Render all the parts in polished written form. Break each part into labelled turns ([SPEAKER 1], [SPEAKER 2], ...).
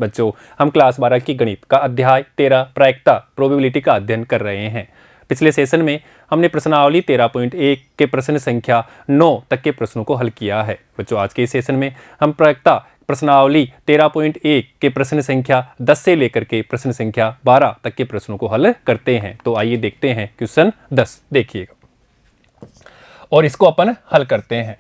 [SPEAKER 1] बच्चों, हम क्लास 12 की गणित का अध्याय 13 प्रायिकता प्रोबेबिलिटी का अध्ययन कर रहे हैं। पिछले सेशन में हमने प्रश्नावली 13.1 के प्रश्न संख्या 9 तक के प्रश्नों को हल किया है। बच्चों, आज के सेशन में हम प्रायिकता प्रश्नावली 13.1 के प्रश्न संख्या 10 से लेकर के प्रश्न संख्या 12 तक के प्रश्नों को हल करते हैं। तो आइए देखते हैं क्वेश्चन 10, देखिएगा और इसको अपन हल करते हैं।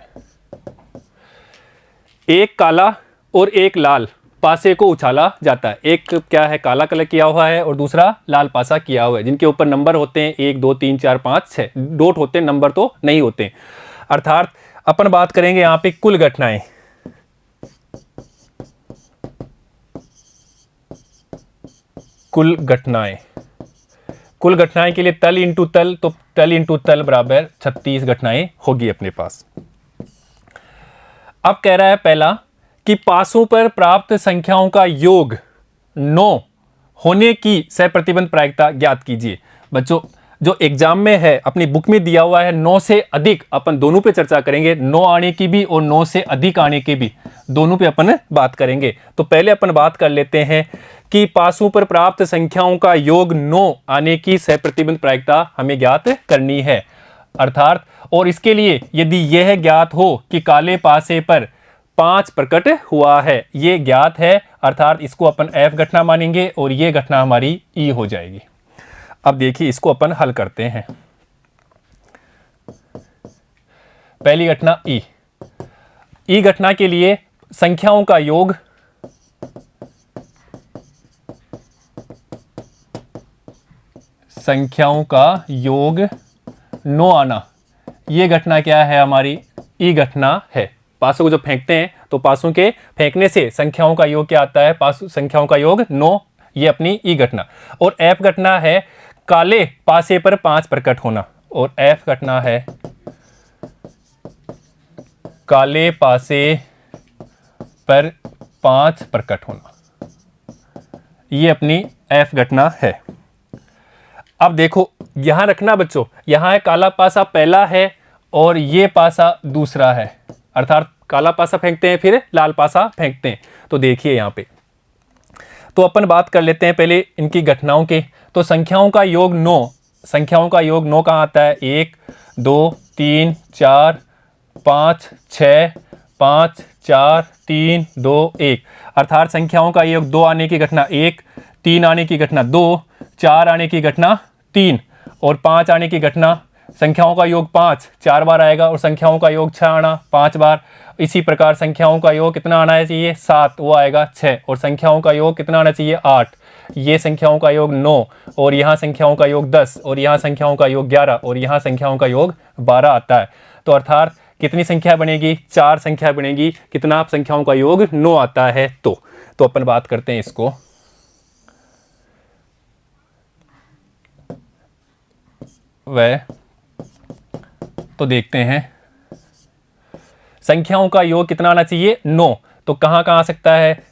[SPEAKER 1] एक काला और एक लाल पासे को उछाला जाता है। एक क्या है, काला कलर किया हुआ है और दूसरा लाल पासा किया हुआ है, जिनके ऊपर नंबर होते हैं 1 2 3 4 5 6 डॉट होते हैं, नंबर तो नहीं होते। अर्थात अपन बात करेंगे यहाँ पे कुल घटनाएं। कुल घटनाएं के लिए तल इंटू तल, तो तल इंटू तल बराबर 36 घटनाएं होगी अपने पास। अब कह रहा है पहला कि पासों पर प्राप्त संख्याओं का योग 9 होने की सहप्रतिबंध प्रायिकता ज्ञात कीजिए। बच्चों, जो एग्जाम में है अपनी बुक में दिया हुआ है 9 से अधिक, अपन दोनों पे चर्चा करेंगे, 9 आने की भी और 9 से अधिक आने की भी, दोनों पे अपन बात करेंगे। तो पहले अपन बात कर लेते हैं कि पासों पर प्राप्त संख्याओं का योग 9 आने की सहप्रतिबंध प्रायिकता हमें ज्ञात करनी है। अर्थात और इसके लिए यदि यह ज्ञात हो कि काले पासे पर 5 प्रकट हुआ है, ये ज्ञात है, अर्थात इसको अपन F घटना मानेंगे और ये घटना हमारी E हो जाएगी। अब देखिए इसको अपन हल करते हैं। पहली घटना E घटना के लिए संख्याओं का योग संख्याओं का योग 9 आना, ये घटना क्या है, हमारी E घटना है। पासों को जब फेंकते हैं तो पासों के फेंकने से संख्याओं का योग क्या आता है, संख्याओं का योग 9, ये अपनी E घटना। और F घटना है काले पासे पर 5 प्रकट होना, और F घटना है काले पासे पर 5 प्रकट होना, ये अपनी F घटना है। अब देखो यहां रखना बच्चों, यहां है काला पासा पहला है और ये पासा दूसरा है, अर्थात काला पासा फेंकते हैं फिर लाल पासा फेंकते हैं। तो देखिए यहां पे तो अपन बात कर लेते हैं पहले इनकी घटनाओं के। तो संख्याओं का योग 9, संख्याओं का योग 9 कहां आता है, 1 2 3 4 5 6 5 4 3 2 1, अर्थात संख्याओं का योग 2 आने की घटना 1, 3 आने की घटना 2, 4 आने की घटना 3 और 5 आने की घटना, संख्याओं का योग 5 4 बार आएगा और संख्याओं का योग 6 आना 5 बार। इसी प्रकार संख्याओं का योग कितना आना चाहिए, 7, वो आएगा 6, और संख्याओं का योग कितना आना चाहिए, 8। ये संख्याओं का योग 9 और यहाँ संख्याओं का योग 10 और यहाँ संख्याओं का योग 11 और यहाँ संख्याओं का योग 12 आता है। तो अर्थात कितनी संख्या बनेगी, 4 संख्या बनेगी। कितना संख्याओं का योग 9 आता है। तो अपन बात करते हैं इसको। तो देखते हैं संख्याओं का योग कितना आना चाहिए, 9। तो कहां कहां आ सकता है,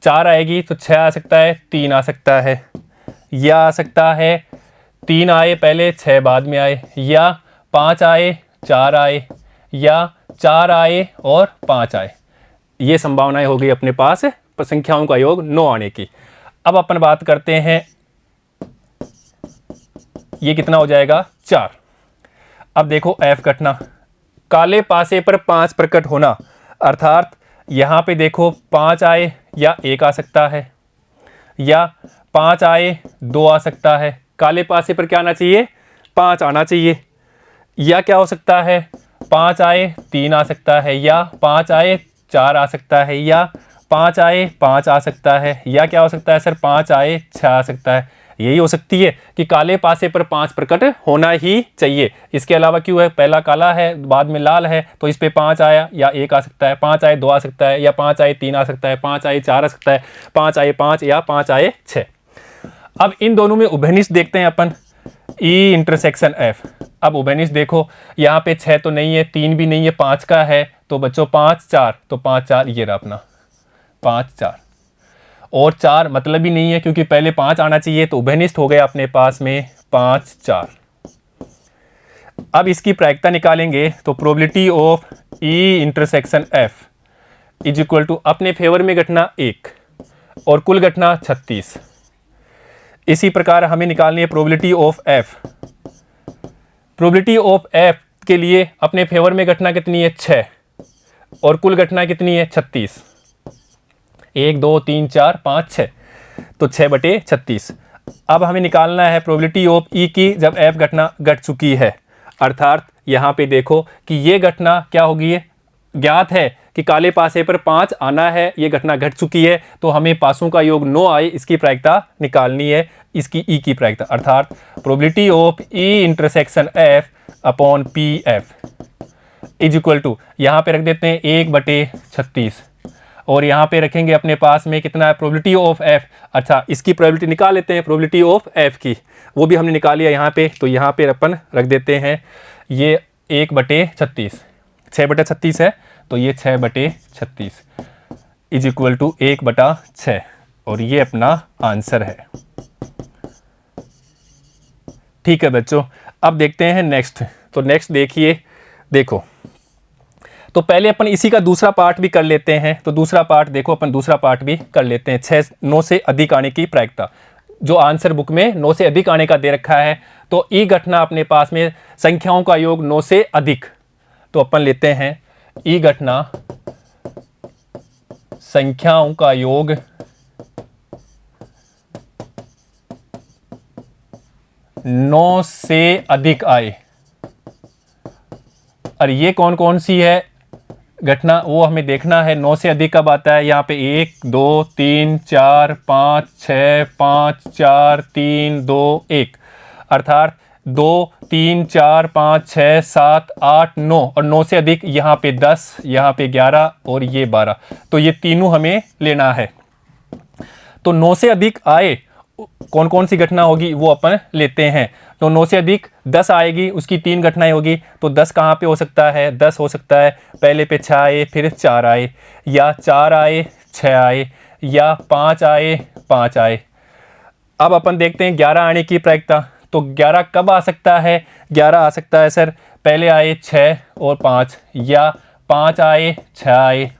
[SPEAKER 1] 4 आएगी तो 6 आ सकता है, 3 आ सकता है, या आ सकता है 3 आए पहले 6 बाद में आए, या 5 आए 4 आए, या 4 आए और 5 आए। ये संभावनाएं हो गई अपने पास संख्याओं का योग 9 आने की। अब अपन बात करते हैं ये कितना हो जाएगा, 4। अब देखो F घटना, काले पासे पर 5 प्रकट होना, अर्थात यहां पे देखो 5 आए या 1 आ सकता है, या 5 आए 2 आ सकता है। काले पासे पर क्या आना चाहिए, 5 आना चाहिए, या क्या हो सकता है 5 आए 3 आ सकता है, या 5 आए 4 आ सकता है, या 5 आए 5 आ सकता है, या क्या हो सकता है सर 5 आए 6 आ सकता है। यही हो सकती है कि काले पासे पर 5 प्रकट होना ही चाहिए। इसके अलावा क्यों है, पहला काला है बाद में लाल है तो इस पे 5 आया या 1 आ सकता है, 5 आए 2 आ सकता है, या 5 आए 3 आ सकता है, 5 आए 4 आ सकता है, 5 आए 5 या 5 आए 6। अब इन दोनों में उभयनिष्ठ देखते हैं अपन, E इंटरसेक्शन F। अब उभयनिष्ठ देखो यहाँ पे 6 तो नहीं है, 3 भी नहीं है, 5 का है, तो बच्चों 5 4, तो 5 4 ये रहा अपना 5 4, और 4 मतलब ही नहीं है क्योंकि पहले 5 आना चाहिए, तो उभयनिष्ठ हो गया अपने पास में 5 4। अब इसकी प्रायिकता निकालेंगे तो probability of E intersection F is equal to अपने फेवर में घटना 1 और कुल घटना 36। इसी प्रकार हमें निकालनी है probability of F. Probability of F के लिए अपने फेवर में घटना कितनी है 6 और कुल घटना कितनी है 36। 1 2 3 4 5 6, तो 6/36। अब हमें निकालना है प्रोबेबिलिटी ऑफ ई की जब एफ घटना घट चुकी है। अर्थात यहाँ पे देखो कि ये घटना क्या होगी, ज्ञात है कि काले पासे पर 5 आना है, ये घटना घट चुकी है, तो हमें पासों का योग 9 आए इसकी प्रायिकता निकालनी है, इसकी ई की प्रायिकता। अर्थात probability of E intersection F upon P F is equal to, यहाँ पे रख देते हैं 1/36 और यहाँ पे रखेंगे अपने पास में कितना है प्रोबेबिलिटी ऑफ एफ। अच्छा, इसकी प्रोबेबिलिटी निकाल लेते हैं, प्रोबेबिलिटी ऑफ एफ की वो भी हमने निकाल लिया यहाँ पे, तो यहाँ पे अपन रख देते हैं ये 1/36, 6/36 है, तो ये 6/36 इज इक्वल टू 1/6 और ये अपना आंसर है। ठीक है बच्चों, अब देखते हैं नेक्स्ट। तो नेक्स्ट देखिए, देखो तो पहले अपन इसी का दूसरा पार्ट भी कर लेते हैं। तो दूसरा पार्ट देखो, अपन दूसरा पार्ट भी कर लेते हैं। 9 से अधिक आने की प्रायिकता, जो आंसर बुक में 9 से अधिक आने का दे रखा है, तो ई घटना अपने पास में संख्याओं का योग 9 से अधिक, तो अपन लेते हैं ई घटना संख्याओं का योग 9 से अधिक आए। और ये कौन कौन सी है घटना, वो हमें देखना है। 9 से अधिक कब आता है, यहाँ पे 1 2 3 4 5 6 5 4 3 2 1, अर्थात 2 3 4 5 6 7 8 9 और 9 से अधिक यहाँ पे 10, यहाँ पे 11 और ये 12, तो ये तीनों हमें लेना है। तो 9 से अधिक आए कौन कौन सी घटना होगी वो अपन लेते हैं। तो 9 से अधिक 10 आएगी, उसकी 3 घटनाएं होगी। तो 10 कहाँ पे हो सकता है, 10 हो सकता है पहले पे 6 आए फिर 4 आए, या 4 आए 6 आए, या 5 आए 5 आए। अब अपन देखते हैं 11 आने की प्रायिकता। तो 11 कब आ सकता है, 11 आ सकता है सर पहले आए 6 और 5, या 5 आए 6 आए।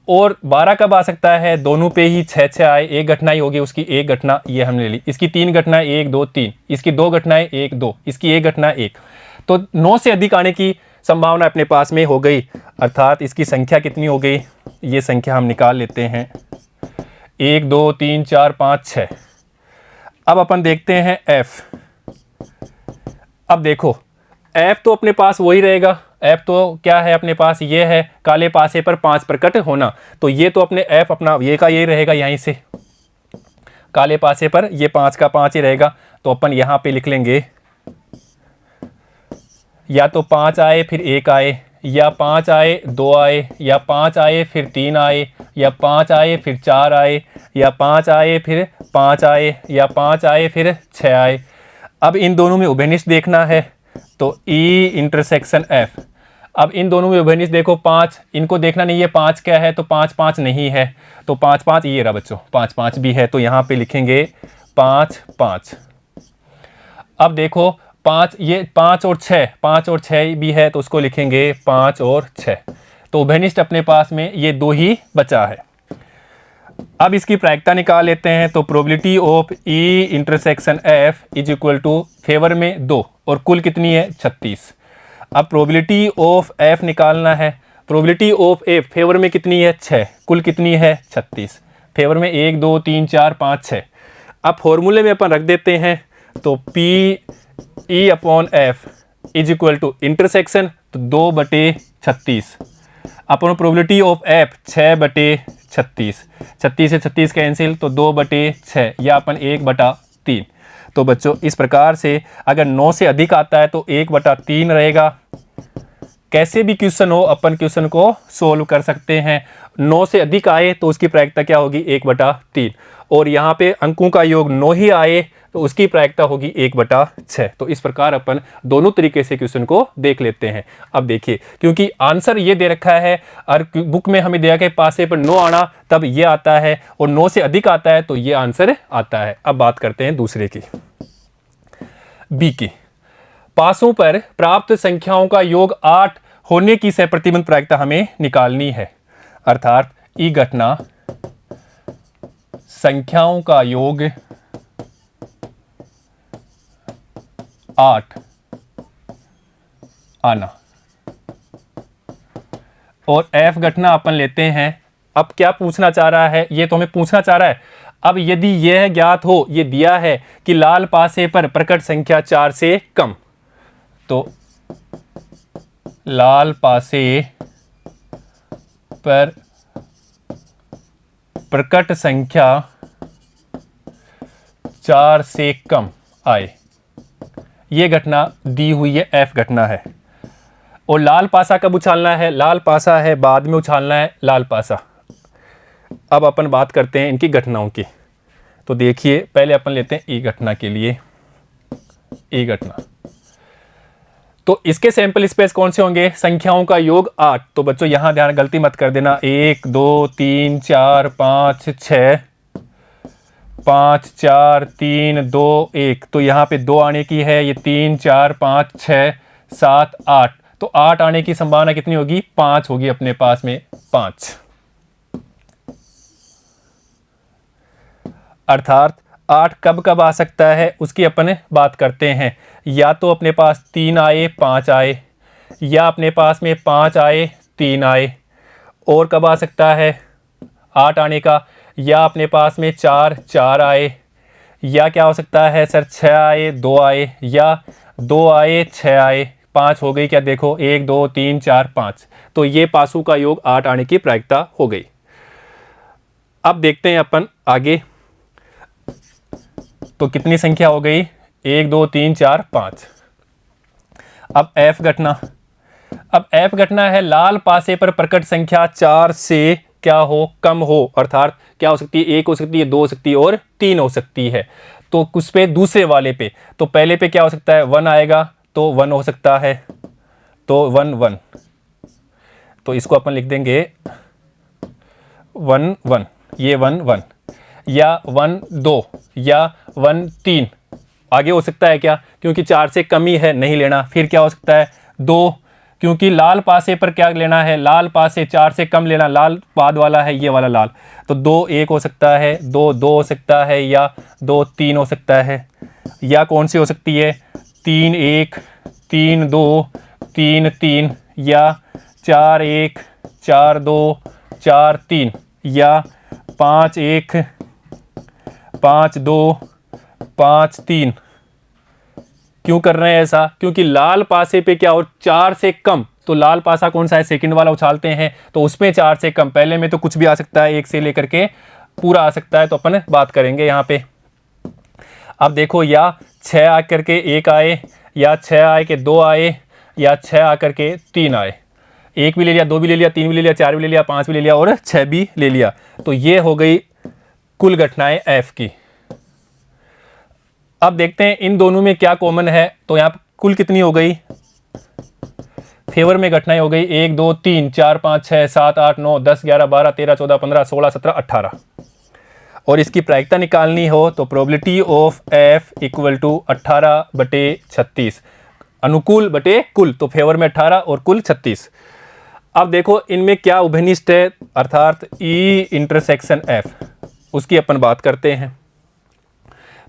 [SPEAKER 1] और 12 कब आ सकता है, दोनों पे ही 6 आए, एक घटना ही होगी, उसकी एक घटना ये हमने ले ली। इसकी 3 घटनाएं 1 2 3, इसकी 2 घटनाएं 1 2, इसकी एक घटना 1। तो 9 से अधिक आने की संभावना अपने पास में हो गई। अर्थात इसकी संख्या कितनी हो गई, ये संख्या हम निकाल लेते हैं 1 2 3 4 5 6। अब अपन देखते हैं एफ। अब देखो एफ तो अपने पास वही रहेगा, एफ तो क्या है अपने पास, ये है काले पासे पर 5 प्रकट होना। तो ये तो अपने एफ अपना ये का यही रहेगा, यहीं से काले पासे पर ये 5 का 5 ही रहेगा। तो अपन यहाँ पे लिख लेंगे या तो 5 आए फिर 1 आए, या 5 आए 2 आए, या 5 आए फिर 3 आए, या 5 आए फिर 4 आए, या 5 आए फिर 5 आए, या 5 आए फिर 6 आए। अब इन दोनों में उभयनिष्ठ देखना है, तो ई इंटरसेक्शन एफ। अब इन दोनों में उभयनिष्ठ देखो 5, इनको देखना नहीं है 5 क्या है, तो 5 5 नहीं है, तो 5 5 ये रहा बच्चों, 5 5 भी है, तो यहाँ पे लिखेंगे 5 5। अब देखो 5 ये 5 और 6 भी है, तो उसको लिखेंगे 5 और 6। तो उभयनिष्ठ अपने पास में ये 2 ही बचा है। अब इसकी प्रायिकता निकाल लेते हैं। तो probability of E intersection F is equal to favour में 2 और कुल कितनी है 36। अब प्रोबेबिलिटी ऑफ एफ निकालना है। प्रोबेबिलिटी ऑफ एफ फेवर में कितनी है 6, कुल कितनी है 36, फेवर में 1 2 3 4 5 6। अब फॉर्मूले में अपन रख देते हैं, तो P E upon F is equal to intersection, तो 2/36 अपन प्रोबेबिलिटी ऑफ एफ 6/36, 36 से 36 कैंसिल, तो 2/6 या अपन 1/3। तो बच्चों इस प्रकार से अगर 9 से अधिक आता है तो 1/3 रहेगा। कैसे भी क्वेश्चन हो अपन क्वेश्चन को सोल्व कर सकते हैं। 9 से अधिक आए तो उसकी प्रायिकता क्या होगी 1/3, और यहाँ पे अंकों का योग 9 ही आए तो उसकी प्रायिकता होगी 1/6। तो इस प्रकार अपन दोनों तरीके से क्वेश्चन को देख लेते हैं। अब देखिए, क्योंकि आंसर ये दे रखा है और बुक में हमें दिया कि पासे पर 9 आना तब ये आता है, और 9 से अधिक आता है तो ये आंसर आता है। अब बात करते हैं दूसरे की, बी की। पासों पर प्राप्त संख्याओं का योग 8 होने की सहप्रतिबंध प्रायिकता हमें निकालनी है। अर्थात ई घटना संख्याओं का योग 8 आना। और f घटना अपन लेते हैं। अब क्या पूछना चाह रहा है, ये तो हमें पूछना चाह रहा है। अब यदि यह ज्ञात हो, ये दिया है कि लाल पासे पर प्रकट संख्या 4 से कम, तो लाल पासे पर प्रकट संख्या 4 से कम आए, ये घटना दी हुई है, f घटना है। और लाल पासा कब उछालना है? लाल पासा है बाद में उछालना है, लाल पासा। अब अपन बात करते हैं इनकी घटनाओं की। तो देखिए, पहले अपन लेते हैं ई घटना के लिए। ई घटना, तो इसके सैंपल स्पेस कौन से होंगे? संख्याओं का योग 8। तो बच्चों यहां ध्यान, गलती मत कर देना। 1 2 3 4 5 6, 5 4 3 2 1। तो यहाँ पे 2 आने की है, ये 3 4 5 6 7 8। तो 8 आने की संभावना कितनी होगी? 5 होगी अपने पास में, 5। अर्थात 8 कब कब आ सकता है उसकी अपन बात करते हैं। या तो अपने पास 3 आए 5 आए, या अपने पास में 5 आए 3 आए। और कब आ सकता है 8 आने का? या अपने पास में 4 4 आए, या क्या हो सकता है सर 6 आए 2 आए, या 2 आए 6 आए। 5 हो गई क्या? देखो 1 2 3 4 5। तो ये पासों का योग 8 आने की प्रायिकता हो गई। अब देखते हैं अपन आगे, तो कितनी संख्या हो गई? 1 2 3 4 5। अब f घटना। अब f घटना है लाल पासे पर प्रकट संख्या 4 से क्या हो? कम हो। अर्थात क्या हो सकती है? 1 हो सकती है, 2 हो सकती है और 3 हो सकती है। तो कुछ पे, दूसरे वाले पे, तो पहले पे क्या हो सकता है? 1 आएगा, तो 1 हो सकता है, तो 1 1। तो इसको अपन लिख देंगे 1 1, ये 1 1, या 1 2, या 1 3। आगे हो सकता है क्या? क्योंकि 4 से कम ही है, नहीं लेना। फिर क्या हो सकता है? 2, क्योंकि लाल पासे पर क्या लेना है? लाल पासे 4 से कम लेना, लाल बाद वाला है, ये वाला लाल। तो 2 1 हो सकता है, 2 2 हो सकता है, या 2 3 हो सकता है। या कौन सी हो सकती है? 3 1, 3 2, 3 3, या 4 1, 4 2, 4 3, या 5 1, 5 2, 5 3। क्यों कर रहे हैं ऐसा? क्योंकि लाल पासे पे क्या हो? 4 से कम। तो लाल पासा कौन सा है? सेकंड वाला उछालते हैं, तो उसमें 4 से कम। पहले में तो कुछ भी आ सकता है, 1 से लेकर के पूरा आ सकता है, तो अपन बात करेंगे यहाँ पे। अब देखो, या 6 आकर के 1 आए, या 6 आए के 2 आए, या 6 आकर के 3 आए। 1 भी ले लिया, 2 भी ले लिया, 3 भी ले लिया, 4 भी ले लिया, 5 भी ले लिया और 6 भी ले लिया। तो ये हो गई कुल घटनाएं f की। अब देखते हैं इन दोनों में क्या कॉमन है। तो यहाँ कुल कितनी हो गई? फेवर में घटनाएं हो गई 1 2 3 4 5 6 7 8 9 10 11 12 13 14 15 16 17 18। और इसकी प्रायिकता निकालनी हो तो probability of f equal to 18/36, अनुकूल बटे कुल। तो फेवर में 18 और कुल 36। अब देखो इनमें क्या उभयनिष्ठ है, अर्थात ई इंटरसेक्शन f, उसकी अपन बात करते हैं।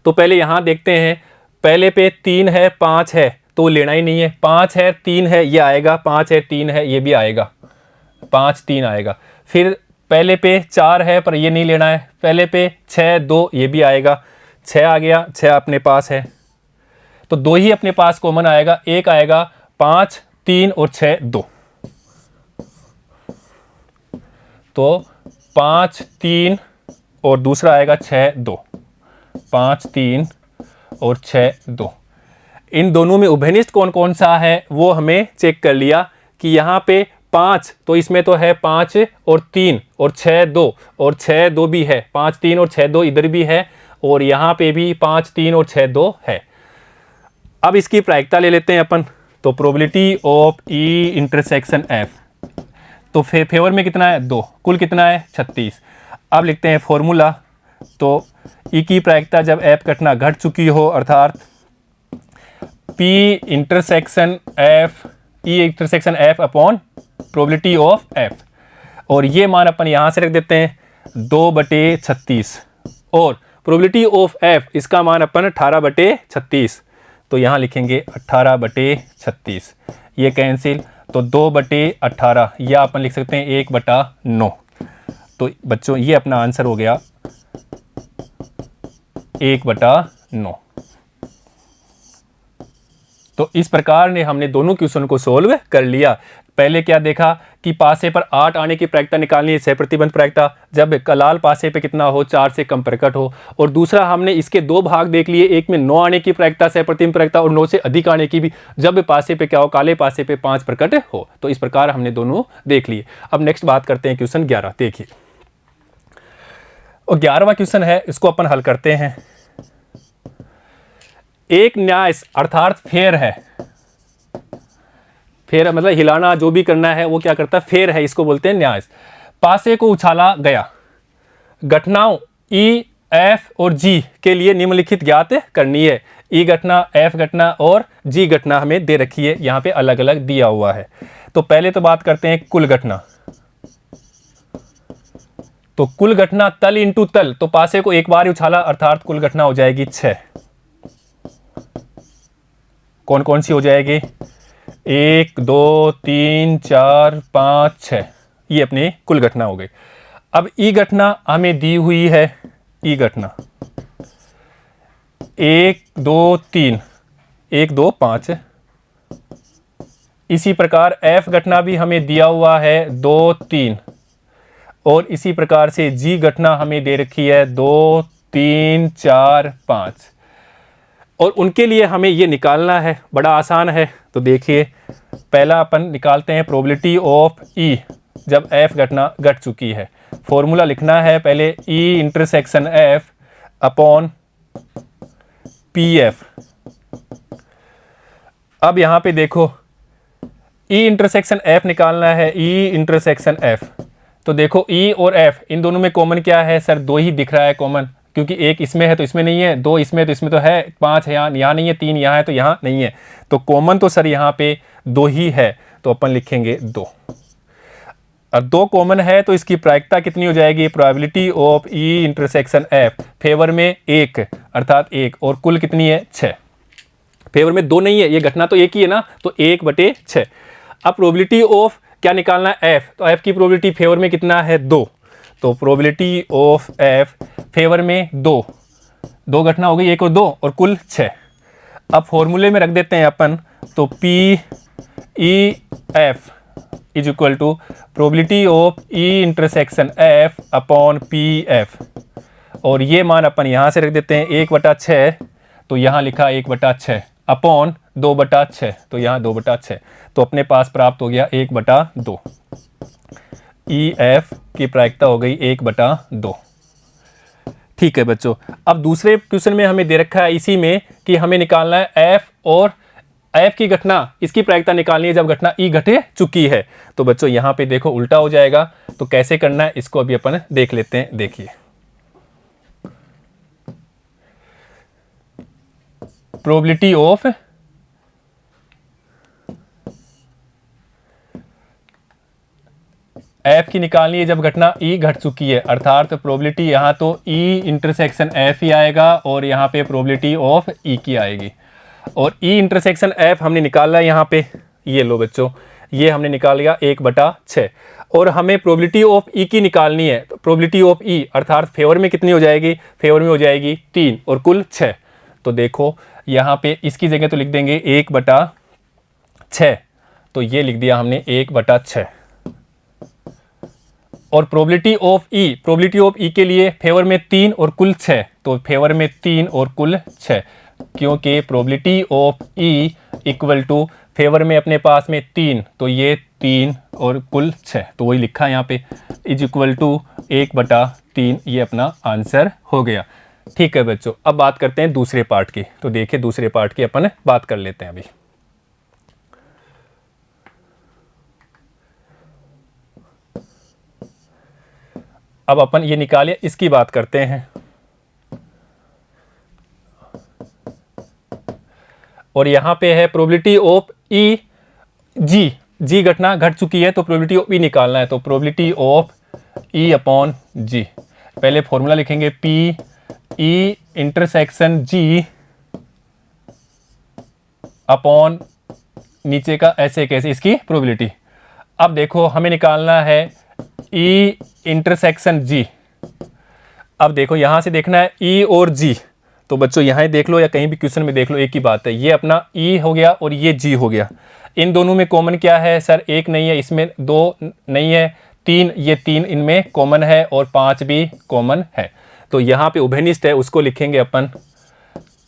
[SPEAKER 1] तो पहले यहां देखते हैं, पहले पे 3 है 5 है, तो लेना ही नहीं है। 5 है 3 है, ये आएगा। 5 है 3 है, ये भी आएगा। 5 3 आएगा। फिर पहले पे 4 है पर ये नहीं लेना है। पहले पे 6 2, ये भी आएगा। 6 आ गया, 6 अपने पास है, तो 2 ही अपने पास कॉमन आएगा। एक आएगा 5 3 और 6 2। तो 5 3 और दूसरा आएगा 6 2। 5 3 और 6 2। इन दोनों में उभयनिष्ठ कौन कौन सा है वो हमें चेक कर लिया कि यहाँ पे 5, तो इसमें तो है 5 और 3 और 6 2, और 6 2 भी है। 5 3 और 6 2 इधर भी है, और यहाँ पे भी 5 3 और 6 2 है। अब इसकी प्रायिकता ले लेते हैं अपन। तो probability of E intersection F, तो फेवर में कितना है? 2, कुल कितना है? 36। अब लिखते हैं फॉर्मूला। तो ई की प्रायिकता जब एफ घटना घट चुकी हो, अर्थात P intersection F, E intersection F upon probability of F, और ये मान अपन यहाँ से रख देते हैं 2/36। और प्रोबेबिलिटी ऑफ एफ, इसका मान अपन 18/36, तो यहाँ लिखेंगे 18/36, ये कैंसिल, तो 2/18 या अपन लिख सकते हैं 1/9। तो बच्चों ये अपना आंसर हो गया 1/9। तो इस प्रकार ने हमने दोनों क्वेश्चन को सोल्व कर लिया। पहले क्या देखा कि पासे पर 8 आने की प्रायिकता निकालनी है, सह प्रतिबंध प्रायिकता, जब कलाल पासे पे कितना हो, 4 से कम प्रकट हो। और दूसरा हमने इसके दो भाग देख लिए, एक में 9 आने की प्रायिकता, सह प्रतिबंध प्रायिकता, और 9 से अधिक आने की भी, जब पासे पे क्या हो, काले पासे पे 5 प्रकट हो। तो इस प्रकार हमने दोनों देख लिए। अब नेक्स्ट बात करते हैं क्वेश्चन 11। देखिए, और 11वां क्वेश्चन है, इसको अपन हल करते हैं। एक न्यास अर्थात फेयर है, फेयर मतलब हिलाना, जो भी करना है वो क्या करता है, फेयर है, इसको बोलते हैं न्यास। पासे को उछाला गया, घटनाओं ई, एफ और जी के लिए निम्नलिखित ज्ञात करनी है। ई घटना, एफ घटना और जी घटना हमें दे रखी है, यहां पे अलग अलग दिया हुआ है। तो पहले तो बात करते हैं कुल घटना। तो कुल घटना तल इंटू तल, तो पासे को एक बार ही उछाला अर्थात कुल घटना हो जाएगी 6। कौन कौन सी हो जाएगी, 1 2 3 4 5 6, ये अपनी कुल घटना हो गई। अब ई घटना हमें दी हुई है, ई घटना 1 2 3, 1 2 5। इसी प्रकार एफ घटना भी हमें दिया हुआ है 2 3, और इसी प्रकार से जी घटना हमें दे रखी है 2 3 4 5। और उनके लिए हमें ये निकालना है, बड़ा आसान है। तो देखिए, पहला अपन निकालते हैं प्रोबेबिलिटी ऑफ ई जब एफ घटना घट चुकी है। फॉर्मूला लिखना है पहले, ई intersection F upon P F. अब यहां पे देखो, ई इंटरसेक्शन एफ निकालना है, ई इंटरसेक्शन एफ। तो देखो ई और एफ, इन दोनों में कॉमन क्या है सर, 2 ही दिख रहा है कॉमन, क्योंकि एक इसमें है तो इसमें नहीं है, 2 इसमें तो इसमें तो है, 5 है यहाँ नहीं है, 3 यहाँ है तो यहाँ नहीं है। तो कॉमन तो सर यहाँ पे 2 ही है, तो अपन लिखेंगे 2। अब 2 कॉमन है तो इसकी प्रायिकता कितनी हो जाएगी, probability of E intersection F favour में 1 अर्थात 1, और कुल कितनी है 6। फेवर में 2 नहीं है, ये घटना तो एक ही है ना, तो 1/6। अब प्रोबेबिलिटी ऑफ क्या निकालना है, एफ, तो एफ की प्रोबेबिलिटी फेवर में कितना है 2, तो प्रोबेबिलिटी ऑफ एफ फेवर में 2 घटना हो गई, 1 और 2 और कुल 6। अब फॉर्मूले में रख देते हैं अपन, तो P E F is equal to probability of E intersection F upon P F, और ये मान अपन यहाँ से रख देते हैं 1/6, तो यहाँ लिखा 1/6 अपॉन 2/6, तो यहाँ 2/6, तो अपने पास प्राप्त हो गया 1/2। ई एफ की प्रायिकता हो गई 1/2। ठीक है बच्चों, अब दूसरे क्वेश्चन में हमें दे रखा है इसी में कि हमें निकालना है एफ, और एफ की घटना, इसकी प्रायिकता निकालनी है जब घटना ई घटे चुकी है। तो बच्चों यहाँ पे देखो उल्टा हो जाएगा, तो कैसे करना है इसको अभी अपन देख लेते हैं। देखिए, प्रोबेबिलिटी ऑफ एफ की निकालनी है जब घटना ई घट चुकी है, अर्थात प्रोबेबिलिटी यहाँ तो ई इंटरसेक्शन एफ ही आएगा, और यहाँ पे प्रोबेबिलिटी ऑफ ई की आएगी। और ई इंटरसेक्शन एफ हमने निकाला है यहाँ पे, ये लो बच्चों, ये हमने निकाल लिया 1/6, और हमें प्रोबेबिलिटी ऑफ ई की निकालनी है। तो प्रोबेबिलिटी ऑफ ई अर्थात फेवर में कितनी हो जाएगी, फेवर में हो जाएगी 3 और कुल 6। तो देखो यहाँ पे इसकी जगह तो लिख देंगे 1/6, तो ये लिख दिया हमने 1/6। और प्रोबेबिलिटी ऑफ ई के लिए फेवर में 3 और कुल 6, तो फेवर में 3 और कुल 6, क्योंकि probability of E equal to favour में अपने पास में 3, तो ये 3 और कुल 6, तो वही लिखा है यहाँ पे इज इक्वल टू 1/3, ये अपना आंसर हो गया। ठीक है बच्चों, अब बात करते हैं दूसरे पार्ट की। तो देखिए दूसरे पार्ट की अपन बात कर लेते हैं अभी। अब अपन ये निकाले, इसकी बात करते हैं। और यहां पे है प्रोबेबिलिटी ऑफ ई जी घटना घट चुकी है, तो प्रोबेबिलिटी ऑफ ई निकालना है। तो प्रोबेबिलिटी ऑफ ई अपॉन जी, पहले फॉर्मूला लिखेंगे पी ई इंटरसेक्शन जी अपॉन नीचे का ऐसे कैसे इसकी प्रोबेबिलिटी। अब देखो हमें निकालना है ई इंटरसेक्शन जी। अब देखो यहां से देखना है ई और जी, तो बच्चों यहां ही देख लो या कहीं भी क्वेश्चन में देख लो, एक ही बात है। ये अपना ई हो गया और ये जी हो गया। इन दोनों में कॉमन क्या है सर? एक नहीं है, इसमें दो नहीं है, तीन, ये तीन इनमें कॉमन है और पांच भी कॉमन है। तो यहाँ पे उभयनिष्ठ है, उसको लिखेंगे अपन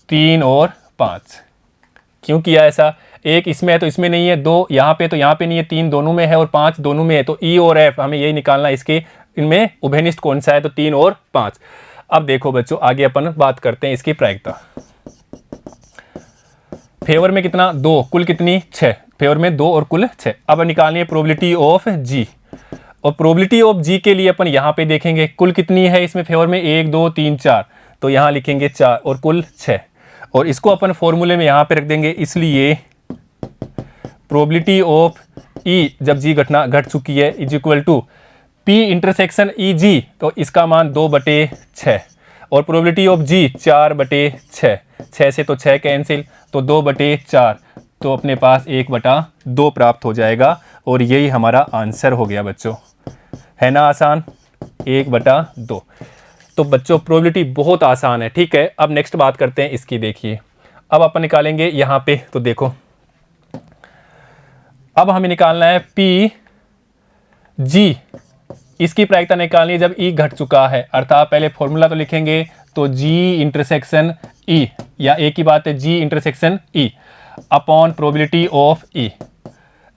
[SPEAKER 1] 3 और 5। क्यों किया ऐसा? एक इसमें है तो इसमें नहीं है, दो यहाँ पे तो यहाँ पे नहीं है, तीन दोनों में है और पांच दोनों में है। तो ई और एफ हमें यही निकालना है, इसके इनमें उभयनिष्ठ कौन सा है? तो 3 और 5। अब देखो बच्चों आगे अपन बात करते हैं इसकी प्रायिकता। फेवर में कितना? 2, कुल कितनी? 6। फेवर में 2 और कुल 6। अब निकालनी है प्रोबेबिलिटी ऑफ जी, और प्रोबेबिलिटी ऑफ जी के लिए अपन यहाँ पे देखेंगे कुल कितनी है इसमें फेवर में? 1 2 3 4, तो यहाँ लिखेंगे 4 और कुल 6। और इसको अपन फॉर्मूले में यहाँ पे रख देंगे, इसलिए प्रोबेबिलिटी ऑफ ई जब जी घटना घट चुकी है is equal to P intersection E G, तो इसका मान 2/6 और प्रोबेबिलिटी ऑफ जी 4/6। 6 से तो 6 कैंसिल, तो 2/4, तो अपने पास 1/2 प्राप्त हो जाएगा। और यही हमारा आंसर हो गया बच्चों, है ना आसान? 1/2। तो बच्चों प्रोबेबिलिटी बहुत आसान है, ठीक है। अब नेक्स्ट बात करते हैं इसकी। देखिए अब अपन निकालेंगे यहाँ पे, तो देखो अब हमें निकालना है पी जी, इसकी प्रायिकता निकालनी है जब ई घट चुका है। अर्थात पहले फॉर्मूला तो लिखेंगे, तो जी इंटरसेक्शन ई, या एक ही बात है G intersection E upon probability of E.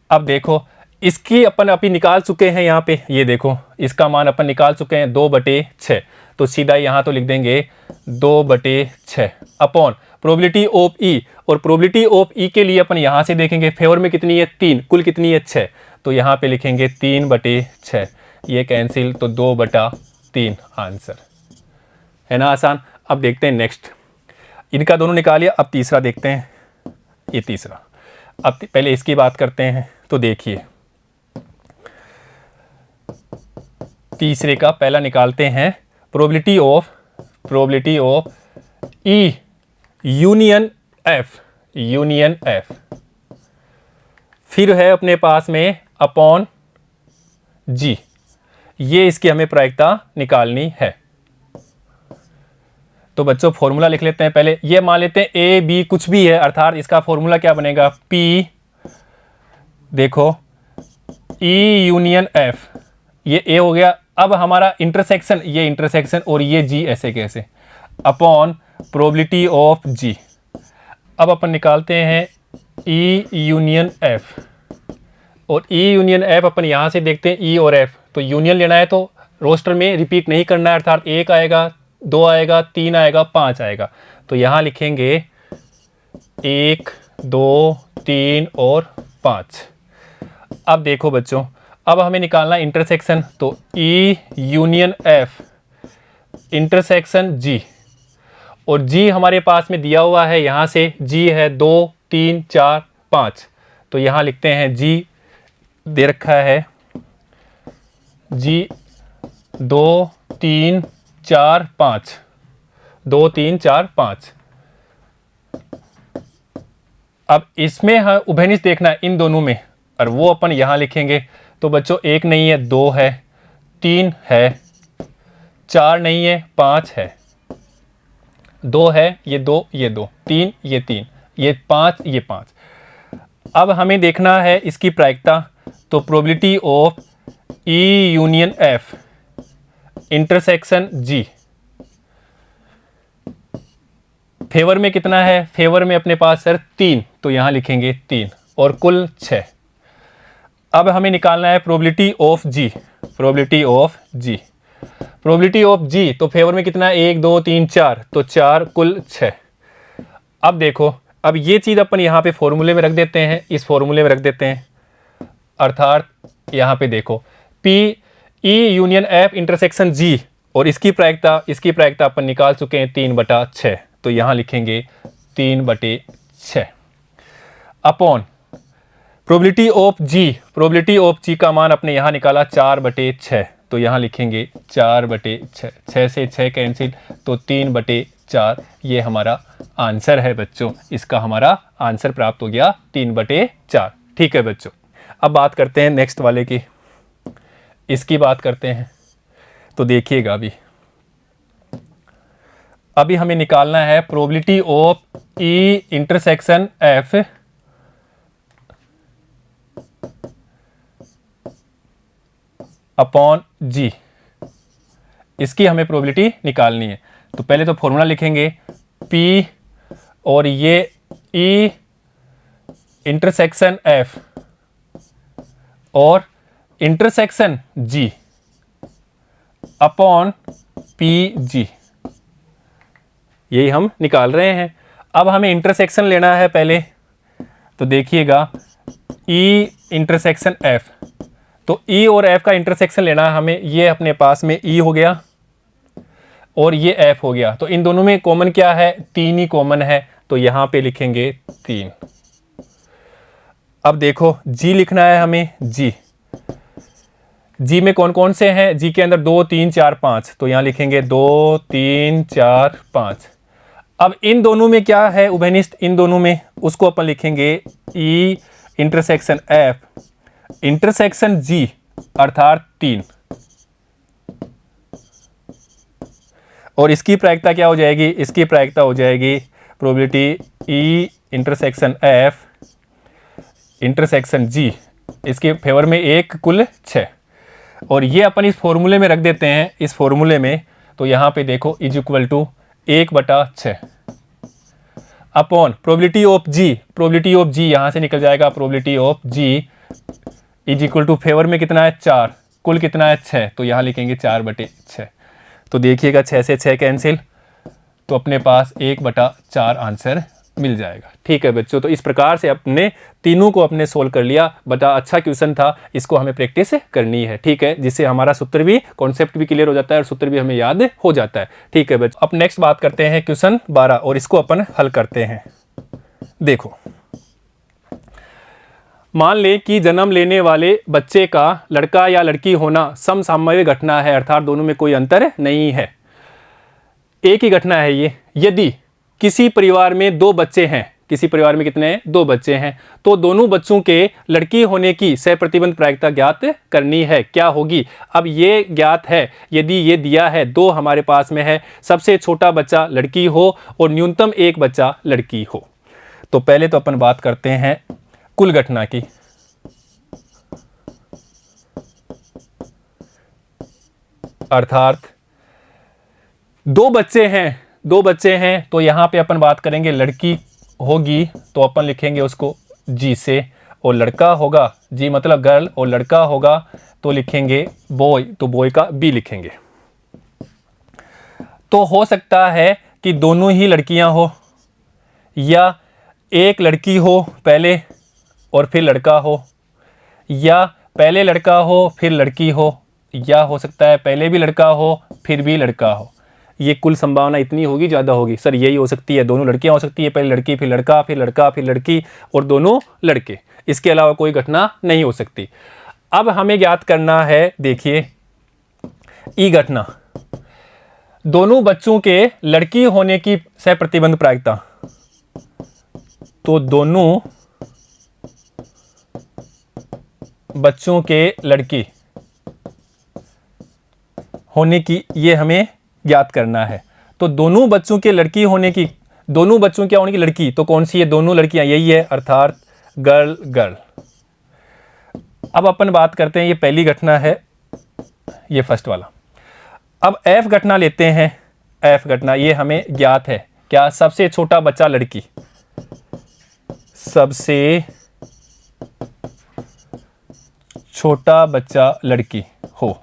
[SPEAKER 1] अब देखो इसकी अपन अभी निकाल चुके हैं, यहाँ पे ये देखो इसका मान अपन निकाल चुके हैं 2/6, तो सीधा यहाँ तो लिख देंगे 2/6 अपॉन प्रोबेबिलिटी ऑफ ई। और प्रोबेबिलिटी ऑफ ई के लिए अपन यहाँ से देखेंगे फेवर में कितनी है? 3, कुल कितनी है? 6, तो यहाँ पे लिखेंगे 3/6, ये कैंसिल, तो 2/3 आंसर, है ना आसान। अब देखते हैं नेक्स्ट, इनका दोनों निकालिए, अब तीसरा देखते हैं। ये तीसरा, अब पहले इसकी बात करते हैं। तो देखिए तीसरे का पहला निकालते हैं probability of E union F, फिर है अपने पास में अपॉन जी। ये इसकी हमें प्रायिकता निकालनी है। तो बच्चों फॉर्मूला लिख लेते हैं पहले। ये मान लेते हैं ए बी कुछ भी है, अर्थात इसका फॉर्मूला क्या बनेगा? पी, देखो ई यूनियन एफ, ये ए हो गया। अब हमारा इंटरसेक्शन, ये इंटरसेक्शन और ये जी ऐसे कैसे, अपॉन प्रोबेबिलिटी ऑफ जी। अब अपन निकालते हैं ई यूनियन एफ, और ई यूनियन एफ अपन यहाँ से देखते हैं ई और एफ, तो यूनियन लेना है तो रोस्टर में रिपीट नहीं करना है, अर्थात 1 आएगा, 2 आएगा, 3 आएगा, 5 आएगा। तो यहाँ लिखेंगे 1 2 3 और 5। अब देखो बच्चों, अब हमें निकालना इंटरसेक्शन, तो ई यूनियन एफ इंटरसेक्शन जी, और जी हमारे पास में दिया हुआ है, यहाँ से जी है 2 3 4 5, तो यहाँ लिखते हैं जी दे रखा है जी 2 3 4 5, 2 3 4 5। अब इसमें उभयनिष्ठ देखना है इन दोनों में, और वो अपन यहाँ लिखेंगे। तो बच्चों 1 नहीं है, 2 है, 3 है, 4 नहीं है, 5 है, 2 है, ये 2 ये 2, 3 ये 3, ये 5 ये 5। अब हमें देखना है इसकी प्रायिकता, तो probability of E union F intersection G, favour में कितना है? फेवर में अपने पास सर 3, तो यहाँ लिखेंगे 3 और कुल 6। अब हमें निकालना है probability of G, probability of G, तो फेवर में कितना है? 1 2 3 4, तो 4 कुल 6। अब देखो, अब ये चीज़ अपन यहाँ पे फॉर्मूले में रख देते हैं, इस फॉर्मूले में रख देते हैं, अर्थात यहाँ पे देखो P E union F intersection G, और इसकी प्रायिकता अपन निकाल चुके हैं 3/6, तो यहाँ लिखेंगे 3/6 अपॉन प्रोबेबिलिटी ऑफ जी का मान अपने यहाँ निकाला 4/6, तो यहाँ लिखेंगे 4/6, 6 से 6 कैंसिल तो 3/4, ये हमारा आंसर है बच्चों। इसका हमारा आंसर प्राप्त हो गया 3/4। ठीक है बच्चों, अब बात करते हैं नेक्स्ट वाले की, इसकी बात करते हैं। तो देखिएगा अभी हमें निकालना है probability of E intersection F upon G, इसकी हमें प्रोबेबिलिटी निकालनी है। तो पहले तो फॉर्मूला लिखेंगे P और ये E इंटरसेक्शन F और इंटरसेक्शन G अपॉन PG, यही हम निकाल रहे हैं। अब हमें इंटरसेक्शन लेना है पहले, तो देखिएगा E इंटरसेक्शन F, तो E और F का इंटरसेक्शन लेना है हमें। ये अपने पास में E हो गया और ये F हो गया, तो इन दोनों में कॉमन क्या है? 3 ही कॉमन है, तो यहां पे लिखेंगे 3। अब देखो G लिखना है हमें। G में कौन कौन से हैं? G के अंदर 2 3 4 5, तो यहां लिखेंगे 2 3 4 5। अब इन दोनों में क्या है उभयनिष्ठ? इन दोनों में उसको अपन लिखेंगे E intersection F intersection G अर्थात 3, और इसकी प्रायिकता क्या हो जाएगी? इसकी प्रायिकता हो जाएगी probability E intersection F intersection G, इसके फेवर में 1 कुल 6, और ये अपन इस फॉर्मूले में रख देते हैं। इस फॉर्मूले में तो यहाँ पे देखो is equal to 1/6 upon probability of G, probability of G यहाँ से निकल जाएगा। Probability of G is equal to favour में कितना है? 4, कुल कितना है? 6, तो यहाँ लिखेंगे 4/6। तो देखिएगा 6 से 6 कैंसिल, तो अपने पास 1/4 आंसर मिल जाएगा। ठीक है बच्चों, तो इस प्रकार से अपने तीनों को अपने सोल्व कर लिया। बड़ा अच्छा क्वेश्चन था, इसको हमें प्रैक्टिस करनी है। ठीक है, जिससे हमारा सूत्र भी, कॉन्सेप्ट भी क्लियर हो जाता है और सूत्र भी हमें याद हो जाता है। ठीक है बच्चों, अब नेक्स्ट बात करते हैं क्वेश्चन 12 और इसको अपन हल करते हैं। देखो, मान लें कि जन्म लेने वाले बच्चे का लड़का या लड़की होना समसामयिक घटना है, अर्थात दोनों में कोई अंतर नहीं है, एक ही घटना है ये। यदि किसी परिवार में 2 बच्चे हैं, किसी परिवार में कितने हैं? 2 बच्चे हैं, तो दोनों बच्चों के लड़की होने की सहप्रतिबंध प्रायिकता ज्ञात करनी है। क्या होगी? अब ये ज्ञात है यदि ये दिया है 2 हमारे पास में है, सबसे छोटा बच्चा लड़की हो और न्यूनतम 1 बच्चा लड़की हो। तो पहले तो अपन बात करते हैं कुल घटना की। अर्थात 2 बच्चे हैं, तो यहां पे अपन बात करेंगे लड़की होगी तो अपन लिखेंगे उसको G से, और लड़का होगा, G मतलब गर्ल, और लड़का होगा तो लिखेंगे बॉय, तो बॉय का B लिखेंगे। तो हो सकता है कि दोनों ही लड़कियां हो, या एक लड़की हो पहले और फिर लड़का हो, या पहले लड़का हो फिर लड़की हो, या हो सकता है पहले भी लड़का हो फिर भी लड़का हो। ये कुल संभावना इतनी होगी, ज़्यादा होगी सर? यही हो सकती है, दोनों लड़कियां हो सकती है, पहले लड़की फिर लड़का फिर लड़का फिर लड़की और दोनों लड़के, इसके अलावा कोई घटना नहीं हो सकती। अब हमें ज्ञात करना है, देखिए ई घटना, दोनों बच्चों के लड़की होने की सहप्रतिबंध प्रायिकता, तो दोनों बच्चों के लड़की होने की ये हमें ज्ञात करना है। तो दोनों बच्चों के लड़की होने की, दोनों बच्चों क्या होने की लड़की, तो कौन सी है? दोनों लड़कियां, यही है, अर्थात गर्ल गर्ल। अब अपन बात करते हैं, ये पहली घटना है, ये फर्स्ट वाला। अब F घटना लेते हैं। F घटना ये हमें ज्ञात है, क्या? सबसे छोटा बच्चा लड़की, सबसे छोटा बच्चा लड़की हो,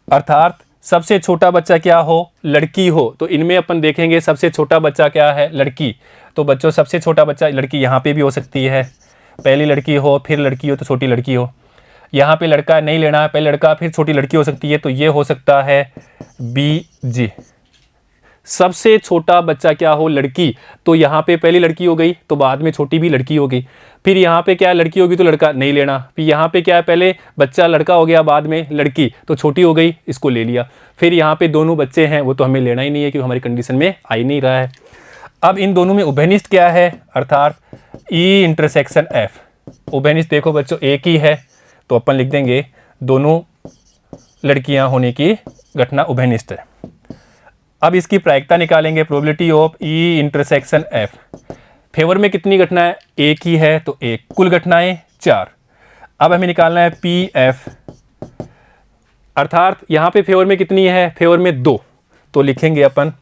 [SPEAKER 1] अर्थात सबसे छोटा बच्चा क्या हो? लड़की हो। तो इनमें अपन देखेंगे सबसे छोटा बच्चा क्या है? लड़की। तो बच्चों सबसे छोटा बच्चा लड़की यहाँ पे भी हो सकती है, पहली लड़की हो फिर लड़की हो तो छोटी लड़की हो। यहाँ पे लड़का नहीं लेना है, पहले लड़का फिर छोटी लड़की हो सकती है, तो ये हो सकता है BG, सबसे छोटा बच्चा क्या हो, लड़की, तो यहाँ पे पहली लड़की हो गई तो बाद में छोटी भी लड़की हो गई। फिर यहाँ पे क्या है, लड़की होगी तो लड़का नहीं लेना। फिर यहाँ पे क्या है, पहले बच्चा लड़का हो गया बाद में लड़की, तो छोटी हो गई, इसको ले लिया। फिर यहाँ पे दोनों बच्चे हैं, वो तो हमें लेना ही नहीं है क्योंकि हमारी कंडीशन में आ ही नहीं रहा है। अब इन दोनों में उभयनिष्ठ क्या है, अर्थात ई इंटरसेक्शन एफ। उभयनिष्ठ देखो बच्चों एक ही है, तो अपन लिख देंगे दोनों लड़कियां होने की घटना उभयनिष्ठ है। अब इसकी प्रायिकता निकालेंगे, probability of E intersection F. Favour में कितनी घटनाएं, एक ही है तो एक, कुल घटनाएं 4। अब हमें निकालना है पी एफ, अर्थात यहां पे फेवर में कितनी है, फेवर में 2, तो लिखेंगे अपन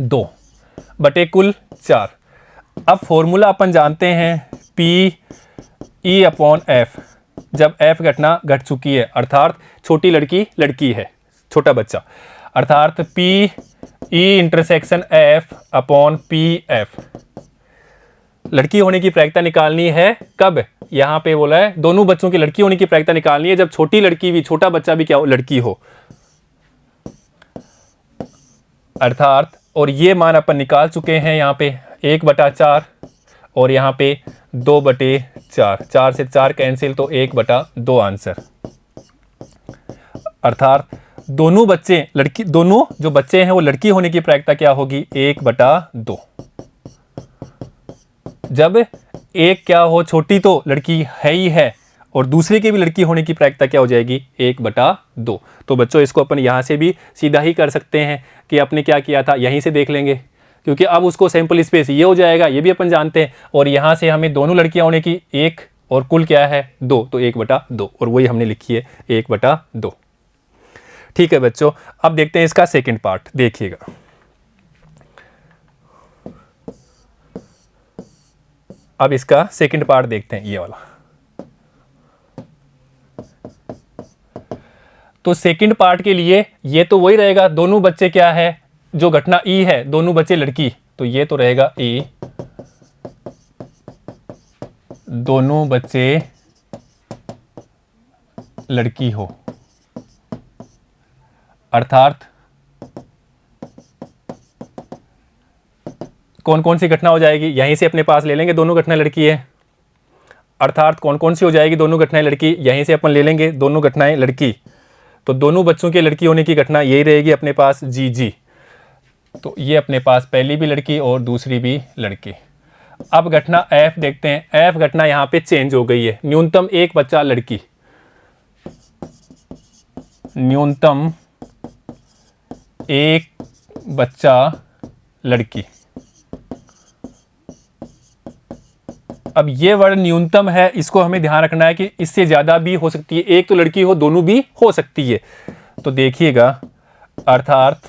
[SPEAKER 1] 2 बटे कुल 4। अब फॉर्मूला अपन जानते हैं पी ई अपॉन एफ, जब एफ घटना घट चुकी है, अर्थात छोटी लड़की है, छोटा बच्चा, अर्थात P E intersection F upon P F. लड़की होने की प्रायिकता निकालनी है कब, यहां पे बोला है दोनों बच्चों की लड़की होने की प्रायिकता निकालनी है जब छोटी लड़की भी, छोटा बच्चा भी क्या हो, लड़की हो, अर्थात, और ये मान अपन निकाल चुके हैं यहाँ पे 1/4 और यहाँ पे 2/4, 4 से 4 कैंसिल तो 1/2 आंसर। अर्थात दोनों बच्चे लड़की, दोनों जो बच्चे हैं वो लड़की होने की प्रायिकता क्या होगी, 1/2। जब एक क्या हो, छोटी तो लड़की है ही है और दूसरे की भी लड़की होने की प्रायिकता क्या हो जाएगी, 1/2। तो बच्चों इसको अपन यहाँ से भी सीधा ही कर सकते हैं कि आपने क्या किया था, यहीं से देख लेंगे क्योंकि अब उसको सैंपल स्पेस ये हो जाएगा, ये भी अपन जानते हैं, और यहाँ से हमें दोनों लड़कियाँ होने की 1 और कुल क्या है 2, तो 1/2 और वही हमने लिखी है 1/2। ठीक है बच्चों, अब देखते हैं इसका सेकेंड पार्ट, देखिएगा। अब इसका सेकेंड पार्ट देखते हैं, ये वाला। तो सेकंड पार्ट के लिए ये तो वही रहेगा, दोनों बच्चे क्या है, जो घटना ई है, दोनों बच्चे लड़की, तो ये तो रहेगा ई, दोनों बच्चे लड़की हो, अर्थात कौन कौन सी घटना हो जाएगी, यहीं से अपने पास ले लेंगे, दोनों घटना लड़की है, अर्थात कौन कौन सी हो जाएगी, दोनों घटनाएं लड़की, यहीं से अपन ले लेंगे दोनों घटनाएं लड़की, तो दोनों बच्चों की लड़की होने की घटना यही रहेगी अपने पास जी। तो ये अपने पास पहली भी लड़की और दूसरी भी लड़की। अब घटना एफ देखते हैं, एफ घटना यहाँ पे चेंज हो गई है, न्यूनतम एक बच्चा लड़की, न्यूनतम एक बच्चा लड़की। अब ये वर्ड न्यूनतम है, इसको हमें ध्यान रखना है कि इससे ज्यादा भी हो सकती है, एक तो लड़की हो, दोनों भी हो सकती है। तो देखिएगा, अर्थात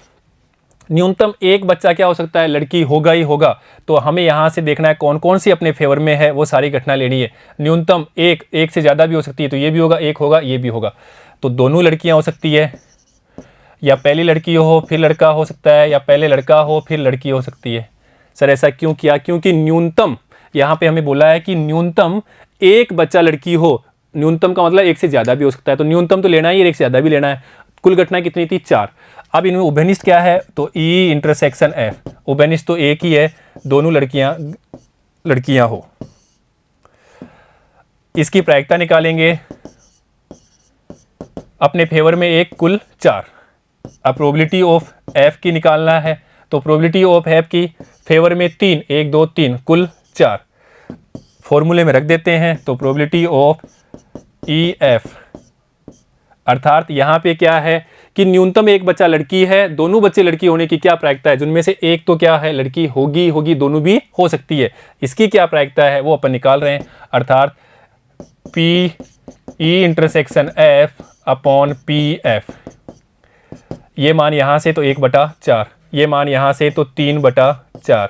[SPEAKER 1] न्यूनतम एक बच्चा क्या हो सकता है, लड़की होगा ही होगा। तो हमें यहां से देखना है कौन कौन सी अपने फेवर में है, वो सारी घटना लेनी है। न्यूनतम एक से ज्यादा भी हो सकती है, तो ये भी होगा, एक होगा, ये भी होगा। तो दोनों लड़कियां हो सकती है, या पहली लड़की हो फिर लड़का हो सकता है, या पहले लड़का हो फिर लड़की हो सकती है। सर ऐसा क्यों किया, क्योंकि न्यूनतम यहाँ पे हमें बोला है कि न्यूनतम एक बच्चा लड़की हो, न्यूनतम का मतलब एक से ज्यादा भी हो सकता है, तो न्यूनतम तो लेना ही है, एक से ज्यादा भी लेना है। कुल घटना कितनी थी, 4। अब इनमें उभयनिष्ठ क्या है, तो ई इंटरसेक्शन एफ, उभयनिष्ठ तो एक ही है, दोनों लड़कियां हो। इसकी प्रायिकता निकालेंगे, अपने फेवर में एक, कुल 4। अब प्रोबेबिलिटी ऑफ एफ की निकालना है, तो प्रोबेबिलिटी ऑफ एफ की फेवर में 3, 1 2 3, कुल 4 फॉर्मूले में रख देते हैं। तो प्रोबेबिलिटी ऑफ ई एफ, अर्थात यहां पे क्या है कि न्यूनतम एक बच्चा लड़की है, दोनों बच्चे लड़की होने की क्या प्रायिकता है, जिनमें से एक तो क्या है, लड़की होगी, दोनों भी हो सकती है, इसकी क्या प्रायिकता है वो अपन निकाल रहे हैं। अर्थात P E intersection F upon P F, ये मान यहां से तो 1/4, ये मान यहां से तो 3/4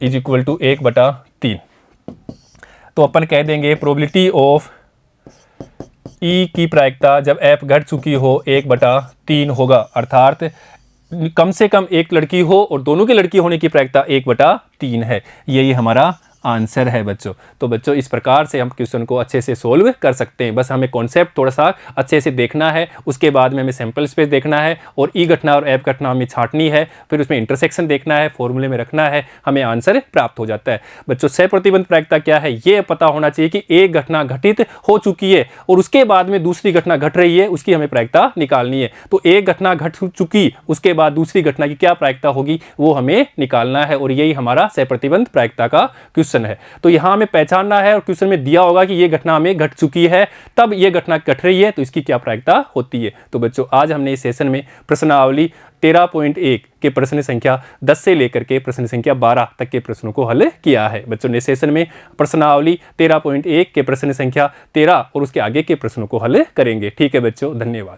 [SPEAKER 1] इज इक्वल टू 1/3। तो अपन कह देंगे प्रोबेबिलिटी ऑफ ई की प्रायिकता जब एफ घट चुकी हो 1/3 होगा, अर्थात कम से कम एक लड़की हो और दोनों की लड़की होने की प्रायिकता 1/3 है। यही हमारा आंसर है बच्चों। तो बच्चों इस प्रकार से हम क्वेश्चन को अच्छे से सोल्व कर सकते हैं। बस हमें कॉन्सेप्ट थोड़ा सा अच्छे से देखना है, उसके बाद में हमें सैंपल स्पेस देखना है और ई घटना और एफ घटना हमें छांटनी है, फिर उसमें इंटरसेक्शन देखना है, फॉर्मूले में रखना है, हमें आंसर प्राप्त हो जाता है। बच्चों सह प्रतिबंध प्रायिकता क्या है ये पता होना चाहिए कि एक घटना घटित हो चुकी है और उसके बाद में दूसरी घटना घट रही है, उसकी हमें प्रायिकता निकालनी है। तो एक घटना घट चुकी, उसके बाद दूसरी घटना की क्या प्रायिकता होगी वो हमें निकालना है, और यही हमारा सह प्रतिबंध प्रायिकता का क्वेश्चन है। तो यहां हमें पहचानना है और क्वेश्चन में दिया होगा कि ये घटना हमें घट चुकी है, तब ये घटना घट रही है तो इसकी क्या प्रायिकता होती है। तो बच्चों आज हमने इस सेशन में प्रश्नावली 13.1 के प्रश्न संख्या 10 से लेकर के प्रश्न संख्या 12 तक के प्रश्नों को हल किया है। बच्चों ने सेशन में प्रश्नावली 13.1 के प्रश्न संख्या 13 और उसके आगे के प्रश्नों को हल करेंगे। ठीक है बच्चों, धन्यवाद।